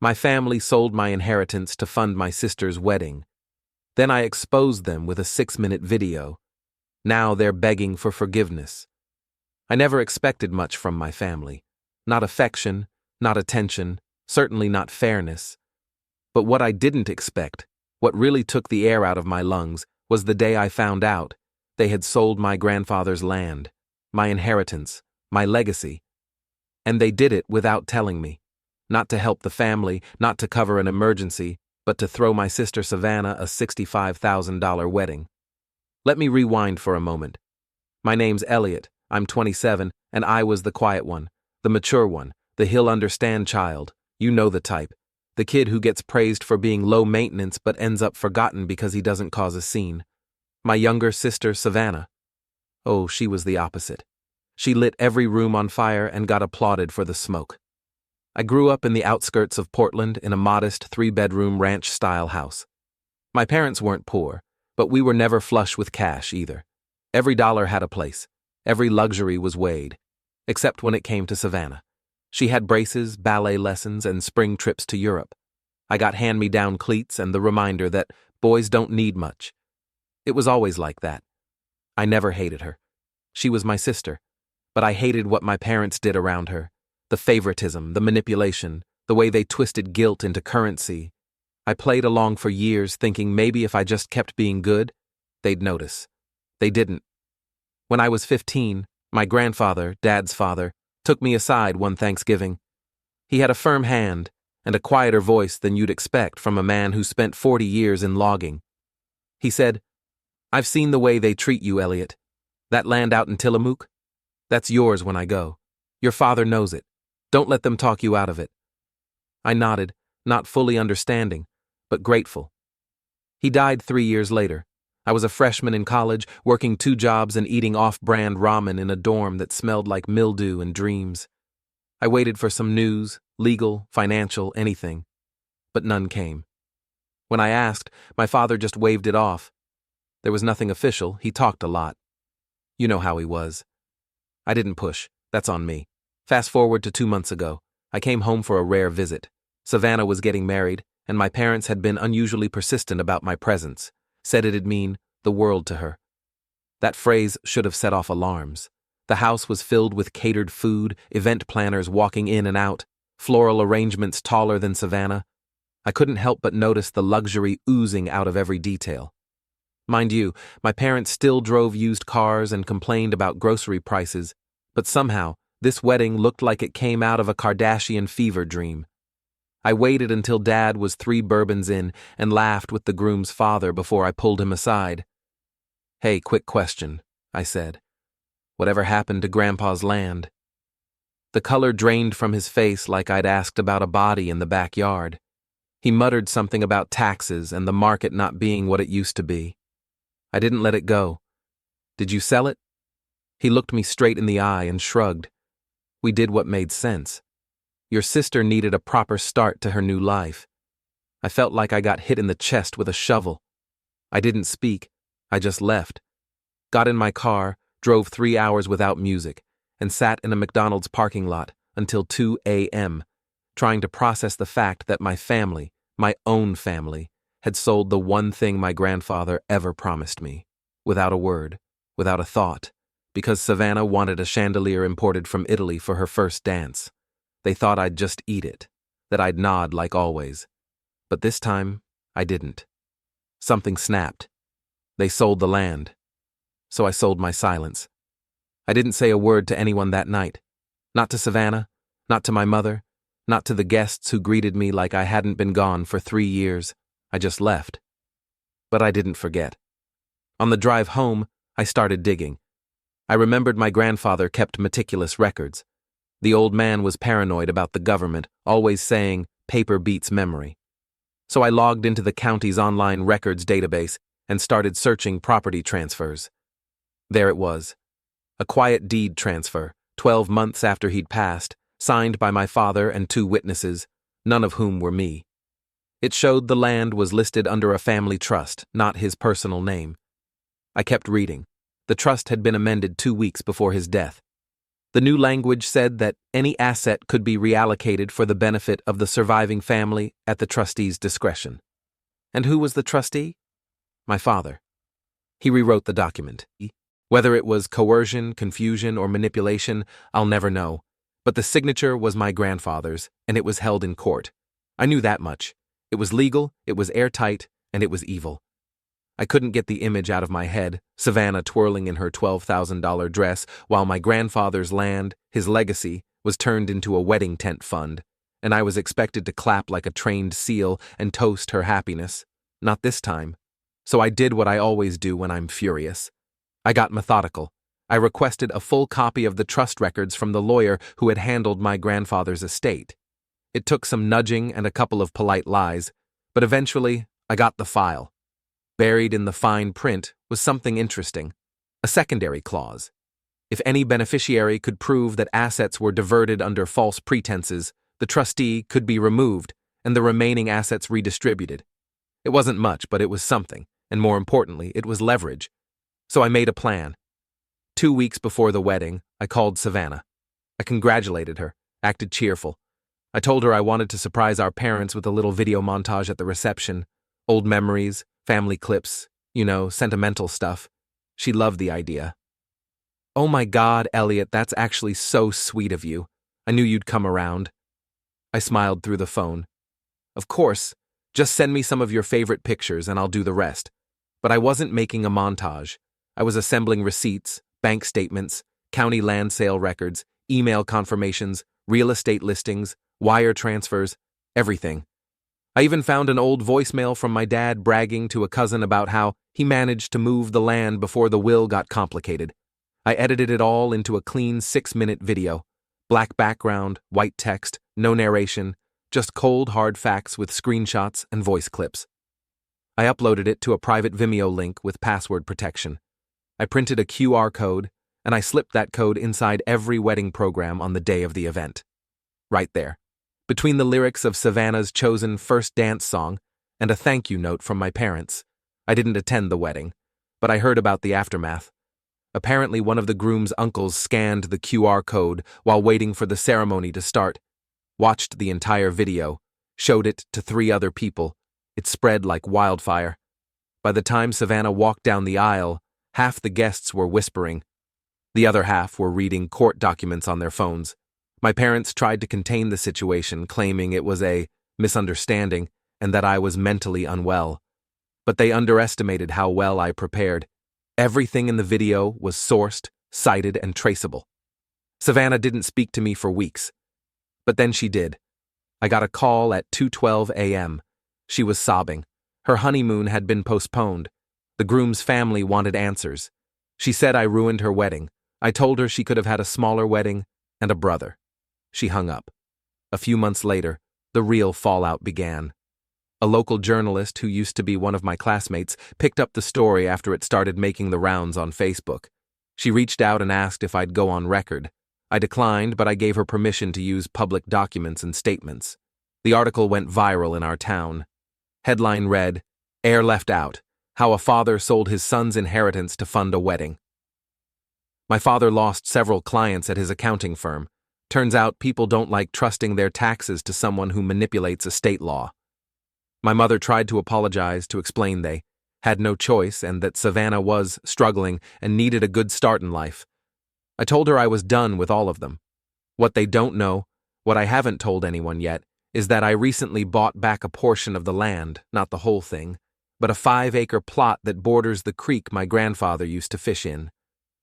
My family sold my inheritance to fund my sister's wedding. Then I exposed them with a 6-minute video. Now they're begging for forgiveness. I never expected much from my family. Not affection, not attention, certainly not fairness. But what I didn't expect, what really took the air out of my lungs, was the day I found out they had sold my grandfather's land, my inheritance, my legacy. And they did it without telling me. Not to help the family, not to cover an emergency, but to throw my sister Savannah a $65,000 wedding. Let me rewind for a moment. My name's Elliot, I'm 27, and I was the quiet one, the mature one, the he'll understand child. You know the type. The kid who gets praised for being low maintenance but ends up forgotten because he doesn't cause a scene. My younger sister Savannah. Oh, she was the opposite. She lit every room on fire and got applauded for the smoke. I grew up in the outskirts of Portland in a modest 3-bedroom ranch-style house. My parents weren't poor, but we were never flush with cash either. Every dollar had a place. Every luxury was weighed. Except when it came to Savannah. She had braces, ballet lessons, and spring trips to Europe. I got hand-me-down cleats and the reminder that boys don't need much. It was always like that. I never hated her. She was my sister. But I hated what my parents did around her. The favoritism, the manipulation, the way they twisted guilt into currency. I played along for years thinking maybe if I just kept being good, they'd notice. They didn't. When I was 15, my grandfather, Dad's father, took me aside one Thanksgiving. He had a firm hand and a quieter voice than you'd expect from a man who spent 40 years in logging. He said, "I've seen the way they treat you, Elliot. That land out in Tillamook? That's yours when I go. Your father knows it. Don't let them talk you out of it." I nodded, not fully understanding, but grateful. He died 3 years later. I was a freshman in college, working 2 jobs and eating off-brand ramen in a dorm that smelled like mildew and dreams. I waited for some news, legal, financial, anything. But none came. When I asked, my father just waved it off. There was nothing official, he talked a lot. You know how he was. I didn't push, that's on me. Fast forward to 2 months ago. I came home for a rare visit. Savannah was getting married, and my parents had been unusually persistent about my presence. Said it'd mean the world to her. That phrase should have set off alarms. The house was filled with catered food, event planners walking in and out, floral arrangements taller than Savannah. I couldn't help but notice the luxury oozing out of every detail. Mind you, my parents still drove used cars and complained about grocery prices, but somehow, this wedding looked like it came out of a Kardashian fever dream. I waited until Dad was 3 bourbons in and laughed with the groom's father before I pulled him aside. "Hey, quick question," I said. "Whatever happened to Grandpa's land?" The color drained from his face like I'd asked about a body in the backyard. He muttered something about taxes and the market not being what it used to be. I didn't let it go. "Did you sell it?" He looked me straight in the eye and shrugged. "We did what made sense. Your sister needed a proper start to her new life." I felt like I got hit in the chest with a shovel. I didn't speak. I just left. Got in my car, drove 3 hours without music, and sat in a McDonald's parking lot until 2 a.m., trying to process the fact that my family, my own family, had sold the one thing my grandfather ever promised me, without a word, without a thought, because Savannah wanted a chandelier imported from Italy for her first dance. They thought I'd just eat it, that I'd nod like always. But this time, I didn't. Something snapped. They sold the land. So I sold my silence. I didn't say a word to anyone that night. Not to Savannah, not to my mother, not to the guests who greeted me like I hadn't been gone for 3 years. I just left. But I didn't forget. On the drive home, I started digging. I remembered my grandfather kept meticulous records. The old man was paranoid about the government, always saying, "Paper beats memory." So I logged into the county's online records database and started searching property transfers. There it was. A quiet deed transfer, 12 months after he'd passed, signed by my father and 2 witnesses, none of whom were me. It showed the land was listed under a family trust, not his personal name. I kept reading. The trust had been amended 2 weeks before his death. The new language said that any asset could be reallocated for the benefit of the surviving family at the trustee's discretion. And who was the trustee? My father. He rewrote the document. Whether it was coercion, confusion, or manipulation, I'll never know. But the signature was my grandfather's, and it was held in court. I knew that much. It was legal, it was airtight, and it was evil. I couldn't get the image out of my head, Savannah twirling in her $12,000 dress, while my grandfather's land, his legacy, was turned into a wedding tent fund, and I was expected to clap like a trained seal and toast her happiness. Not this time. So I did what I always do when I'm furious. I got methodical. I requested a full copy of the trust records from the lawyer who had handled my grandfather's estate. It took some nudging and a couple of polite lies, but eventually I got the file. Buried in the fine print was something interesting, a secondary clause. If any beneficiary could prove that assets were diverted under false pretenses, the trustee could be removed and the remaining assets redistributed. It wasn't much, but it was something, and more importantly, it was leverage. So I made a plan. 2 weeks before the wedding, I called Savannah. I congratulated her, acted cheerful. I told her I wanted to surprise our parents with a little video montage at the reception, old memories, family clips, sentimental stuff. She loved the idea. "Oh my God, Elliot, that's actually so sweet of you. I knew you'd come around." I smiled through the phone. "Of course, just send me some of your favorite pictures and I'll do the rest." But I wasn't making a montage. I was assembling receipts, bank statements, county land sale records, email confirmations, real estate listings, wire transfers, everything. I even found an old voicemail from my dad bragging to a cousin about how he managed to move the land before the will got complicated. I edited it all into a clean 6-minute video. Black background, white text, no narration, just cold hard facts with screenshots and voice clips. I uploaded it to a private Vimeo link with password protection. I printed a QR code, and I slipped that code inside every wedding program on the day of the event. Right there, between the lyrics of Savannah's chosen first dance song and a thank you note from my parents. I didn't attend the wedding, but I heard about the aftermath. Apparently, one of the groom's uncles scanned the QR code while waiting for the ceremony to start, watched the entire video, showed it to 3 other people. It spread like wildfire. By the time Savannah walked down the aisle, half the guests were whispering. The other half were reading court documents on their phones. My parents tried to contain the situation, claiming it was a misunderstanding and that I was mentally unwell. But they underestimated how well I prepared. Everything in the video was sourced, cited, and traceable. Savannah didn't speak to me for weeks. But then she did. I got a call at 2:12 a.m. She was sobbing. Her honeymoon had been postponed. The groom's family wanted answers. She said I ruined her wedding. I told her she could have had a smaller wedding and a brother. She hung up. A few months later, the real fallout began. A local journalist who used to be one of my classmates picked up the story after it started making the rounds on Facebook. She reached out and asked if I'd go on record. I declined, but I gave her permission to use public documents and statements. The article went viral in our town. Headline read, "Heir Left Out, How a Father Sold His Son's Inheritance to Fund a Wedding." My father lost several clients at his accounting firm. Turns out people don't like trusting their taxes to someone who manipulates estate law. My mother tried to apologize, to explain they had no choice and that Savannah was struggling and needed a good start in life. I told her I was done with all of them. What they don't know, what I haven't told anyone yet, is that I recently bought back a portion of the land, not the whole thing, but a 5-acre plot that borders the creek my grandfather used to fish in.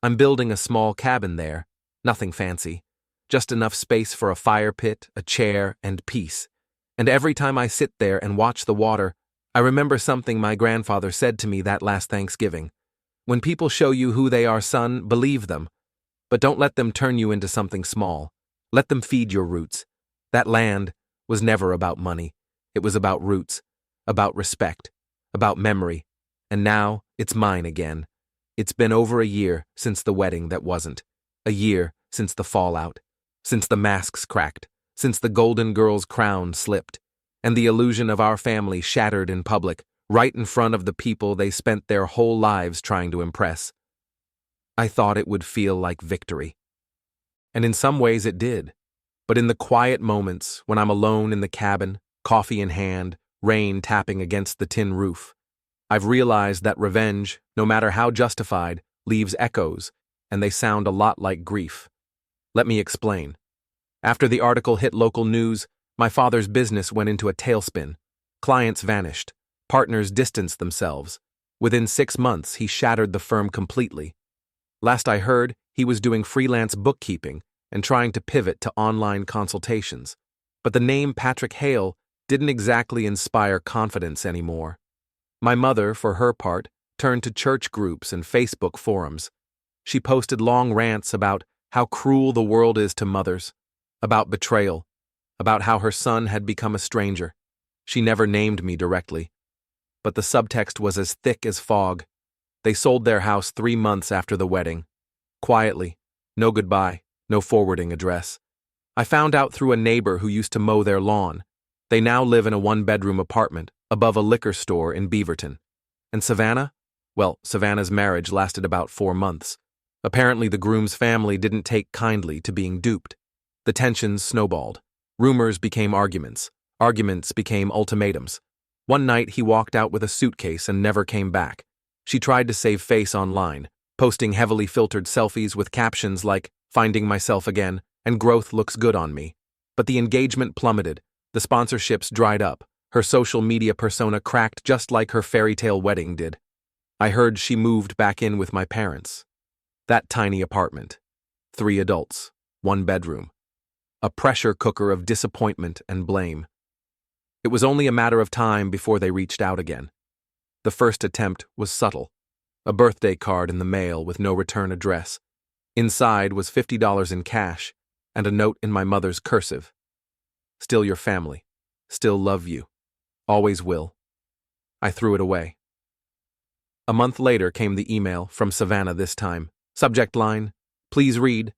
I'm building a small cabin there, nothing fancy, just enough space for a fire pit, a chair, and peace. And every time I sit there and watch the water, I remember something my grandfather said to me that last Thanksgiving. "When people show you who they are, son, believe them. But don't let them turn you into something small. Let them feed your roots." That land was never about money. It was about roots, about respect, about memory. And now it's mine again. It's been over a year since the wedding that wasn't. A year since the fallout. Since the masks cracked. Since the golden girl's crown slipped. And the illusion of our family shattered in public, right in front of the people they spent their whole lives trying to impress. I thought it would feel like victory. And in some ways it did. But in the quiet moments, when I'm alone in the cabin, coffee in hand, rain tapping against the tin roof, I've realized that revenge, no matter how justified, leaves echoes, and they sound a lot like grief. Let me explain. After the article hit local news, my father's business went into a tailspin. Clients vanished. Partners distanced themselves. Within 6 months, he shattered the firm completely. Last I heard, he was doing freelance bookkeeping and trying to pivot to online consultations. But the name Patrick Hale didn't exactly inspire confidence anymore. My mother, for her part, turned to church groups and Facebook forums. She posted long rants about how cruel the world is to mothers, about betrayal, about how her son had become a stranger. She never named me directly, but the subtext was as thick as fog. They sold their house 3 months after the wedding. Quietly, no goodbye, no forwarding address. I found out through a neighbor who used to mow their lawn. They now live in a 1-bedroom apartment above a liquor store in Beaverton. And Savannah? Well, Savannah's marriage lasted about 4 months. Apparently the groom's family didn't take kindly to being duped. The tensions snowballed. Rumors became arguments. Arguments became ultimatums. One night he walked out with a suitcase and never came back. She tried to save face online, posting heavily filtered selfies with captions like, "Finding myself again," and "Growth looks good on me." But the engagement plummeted, the sponsorships dried up, her social media persona cracked just like her fairy tale wedding did. I heard she moved back in with my parents. That tiny apartment. 3 adults, 1 bedroom. A pressure cooker of disappointment and blame. It was only a matter of time before they reached out again. The first attempt was subtle. A birthday card in the mail with no return address. Inside was $50 in cash and a note in my mother's cursive. "Still your family. Still love you. Always will." I threw it away. A month later came the email, from Savannah this time. Subject line, "Please read."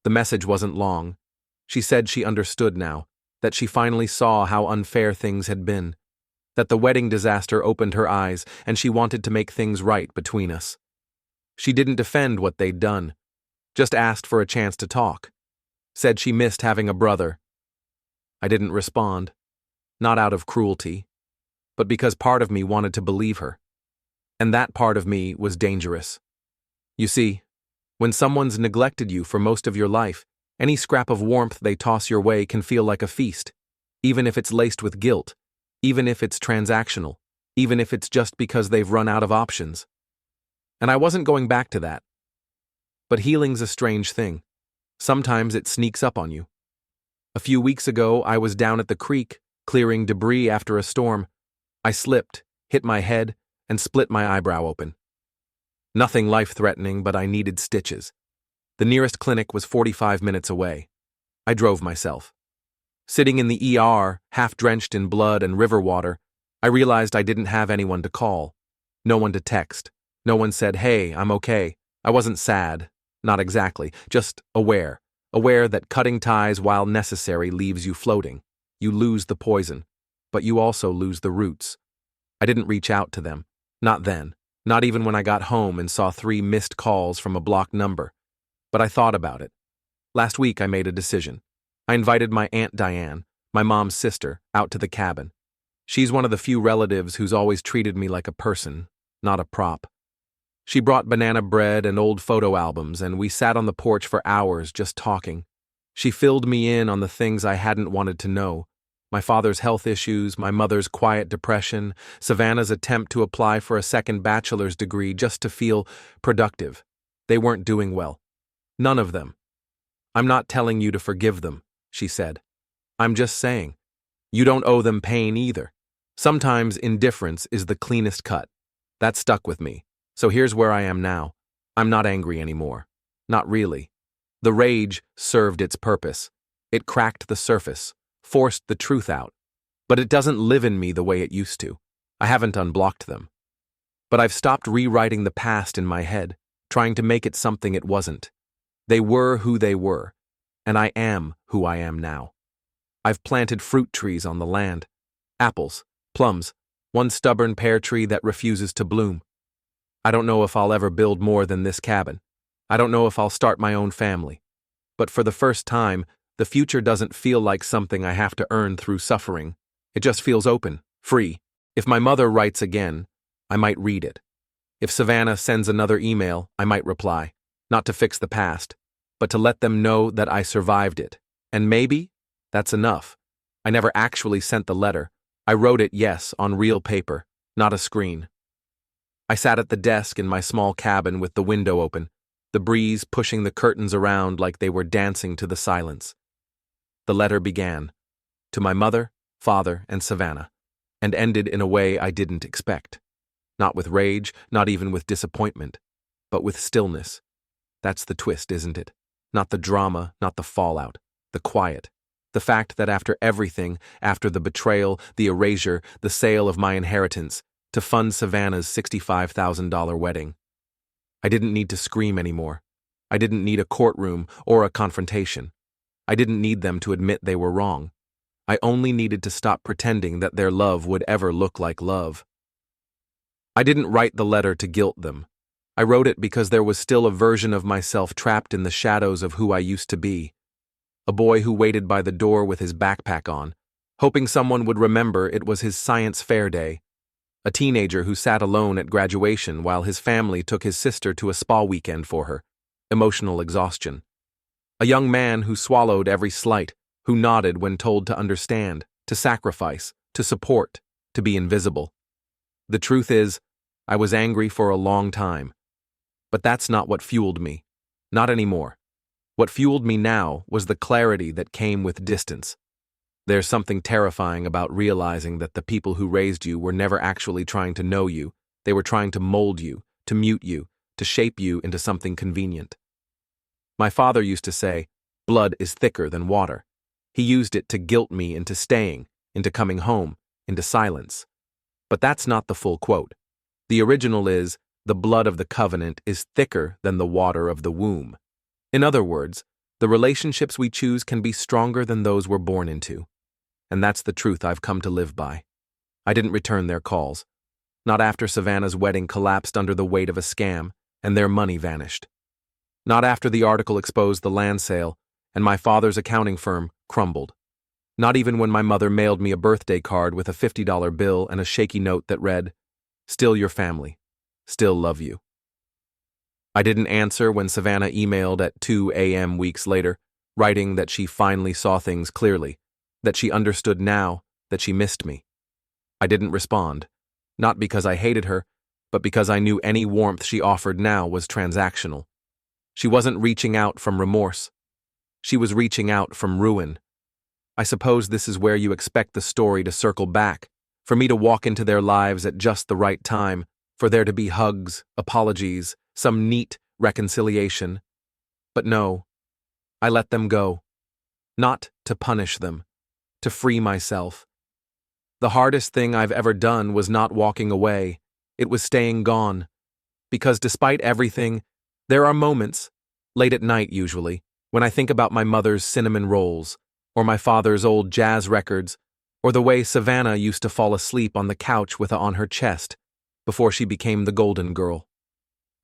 The message wasn't long. She said she understood now, that she finally saw how unfair things had been, that the wedding disaster opened her eyes and she wanted to make things right between us. She didn't defend what they'd done, just asked for a chance to talk. Said she missed having a brother. I didn't respond, not out of cruelty, but because part of me wanted to believe her. And that part of me was dangerous. You see, when someone's neglected you for most of your life, any scrap of warmth they toss your way can feel like a feast, even if it's laced with guilt, even if it's transactional, even if it's just because they've run out of options. And I wasn't going back to that. But healing's a strange thing. Sometimes it sneaks up on you. A few weeks ago, I was down at the creek, clearing debris after a storm. I slipped, hit my head, and split my eyebrow open. Nothing life-threatening, but I needed stitches. The nearest clinic was 45 minutes away. I drove myself. Sitting in the ER, half drenched in blood and river water, I realized I didn't have anyone to call. No one to text. No one said, "Hey, I'm okay." I wasn't sad. Not exactly. Just aware. Aware that cutting ties while necessary leaves you floating. You lose the poison, but you also lose the roots. I didn't reach out to them. Not then. Not even when I got home and saw 3 missed calls from a blocked number. But I thought about it. Last week I made a decision. I invited my Aunt Diane, my mom's sister, out to the cabin. She's one of the few relatives who's always treated me like a person, not a prop. She brought banana bread and old photo albums, and we sat on the porch for hours just talking. She filled me in on the things I hadn't wanted to know. My father's health issues, my mother's quiet depression, Savannah's attempt to apply for a second bachelor's degree just to feel productive. They weren't doing well. None of them. "I'm not telling you to forgive them," she said. "I'm just saying, you don't owe them pain either. Sometimes indifference is the cleanest cut." That stuck with me. So here's where I am now. I'm not angry anymore. Not really. The rage served its purpose. It cracked the surface, forced the truth out. But it doesn't live in me the way it used to. I haven't unblocked them. But I've stopped rewriting the past in my head, trying to make it something it wasn't. They were who they were, and I am who I am now. I've planted fruit trees on the land. Apples, plums, one stubborn pear tree that refuses to bloom. I don't know if I'll ever build more than this cabin. I don't know if I'll start my own family. But for the first time, the future doesn't feel like something I have to earn through suffering. It just feels open, free. If my mother writes again, I might read it. If Savannah sends another email, I might reply, not to fix the past, but to let them know that I survived it. And maybe that's enough. I never actually sent the letter. I wrote it, yes, on real paper, not a screen. I sat at the desk in my small cabin with the window open, the breeze pushing the curtains around like they were dancing to the silence. The letter began, to my mother, father, and Savannah, and ended in a way I didn't expect. Not with rage, not even with disappointment, but with stillness. That's the twist, isn't it? Not the drama, not the fallout, the quiet. The fact that after everything, after the betrayal, the erasure, the sale of my inheritance, to fund Savannah's $65,000 wedding, I didn't need to scream anymore. I didn't need a courtroom or a confrontation. I didn't need them to admit they were wrong. I only needed to stop pretending that their love would ever look like love. I didn't write the letter to guilt them. I wrote it because there was still a version of myself trapped in the shadows of who I used to be. A boy who waited by the door with his backpack on, hoping someone would remember it was his science fair day. A teenager who sat alone at graduation while his family took his sister to a spa weekend for her. Emotional exhaustion. A young man who swallowed every slight, who nodded when told to understand, to sacrifice, to support, to be invisible. The truth is, I was angry for a long time. But that's not what fueled me. Not anymore. What fueled me now was the clarity that came with distance. There's something terrifying about realizing that the people who raised you were never actually trying to know you. They were trying to mold you, to mute you, to shape you into something convenient. My father used to say, blood is thicker than water. He used it to guilt me into staying, into coming home, into silence. But that's not the full quote. The original is, the blood of the covenant is thicker than the water of the womb. In other words, the relationships we choose can be stronger than those we're born into. And that's the truth I've come to live by. I didn't return their calls. Not after Savannah's wedding collapsed under the weight of a scam and their money vanished. Not after the article exposed the land sale and my father's accounting firm crumbled. Not even when my mother mailed me a birthday card with a $50 bill and a shaky note that read, "Still your family. Still love you." I didn't answer when Savannah emailed at 2 a.m. weeks later, writing that she finally saw things clearly, that she understood now, that she missed me. I didn't respond, not because I hated her, but because I knew any warmth she offered now was transactional. She wasn't reaching out from remorse. She was reaching out from ruin. I suppose this is where you expect the story to circle back, for me to walk into their lives at just the right time, for there to be hugs, apologies, some neat reconciliation. But no, I let them go. Not to punish them, to free myself. The hardest thing I've ever done was not walking away, it was staying gone. Because despite everything, there are moments, late at night usually, when I think about my mother's cinnamon rolls, or my father's old jazz records, or the way Savannah used to fall asleep on the couch with on her chest, before she became the golden girl.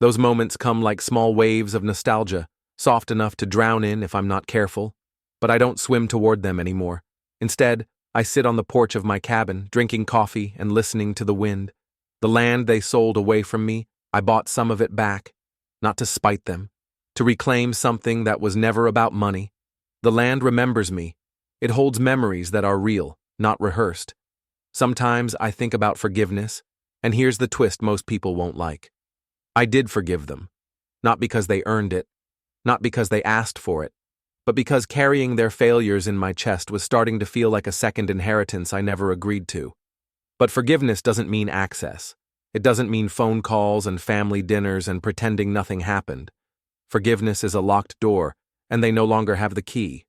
Those moments come like small waves of nostalgia, soft enough to drown in if I'm not careful, but I don't swim toward them anymore. Instead, I sit on the porch of my cabin, drinking coffee and listening to the wind. The land they sold away from me, I bought some of it back, not to spite them, to reclaim something that was never about money. The land remembers me. It holds memories that are real, not rehearsed. Sometimes I think about forgiveness, and here's the twist most people won't like. I did forgive them, not because they earned it, not because they asked for it, but because carrying their failures in my chest was starting to feel like a second inheritance I never agreed to. But forgiveness doesn't mean access. It doesn't mean phone calls and family dinners and pretending nothing happened. Forgiveness is a locked door, and they no longer have the key.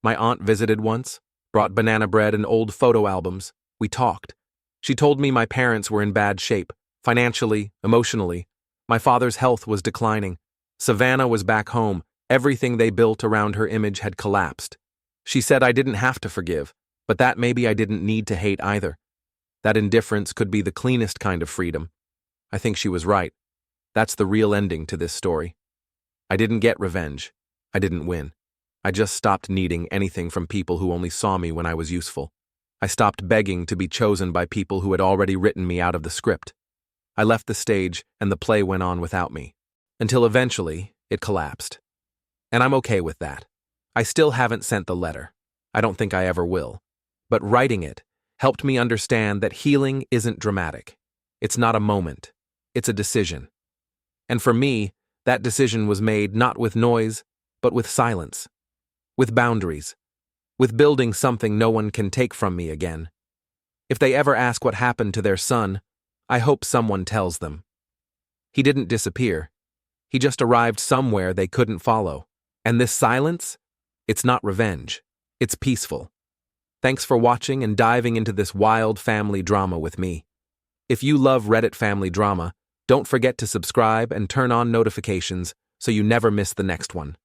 My aunt visited once, brought banana bread and old photo albums. We talked. She told me my parents were in bad shape, financially, emotionally. My father's health was declining. Savannah was back home. Everything they built around her image had collapsed. She said I didn't have to forgive, but that maybe I didn't need to hate either. That indifference could be the cleanest kind of freedom. I think she was right. That's the real ending to this story. I didn't get revenge. I didn't win. I just stopped needing anything from people who only saw me when I was useful. I stopped begging to be chosen by people who had already written me out of the script. I left the stage and the play went on without me. Until eventually, it collapsed. And I'm okay with that. I still haven't sent the letter. I don't think I ever will. But writing it helped me understand that healing isn't dramatic. It's not a moment. It's a decision. And for me, that decision was made not with noise, but with silence. With boundaries. With building something no one can take from me again. If they ever ask what happened to their son, I hope someone tells them. He didn't disappear. He just arrived somewhere they couldn't follow. And this silence? It's not revenge. It's peaceful. Thanks for watching and diving into this wild family drama with me. If you love Reddit family drama, don't forget to subscribe and turn on notifications so you never miss the next one.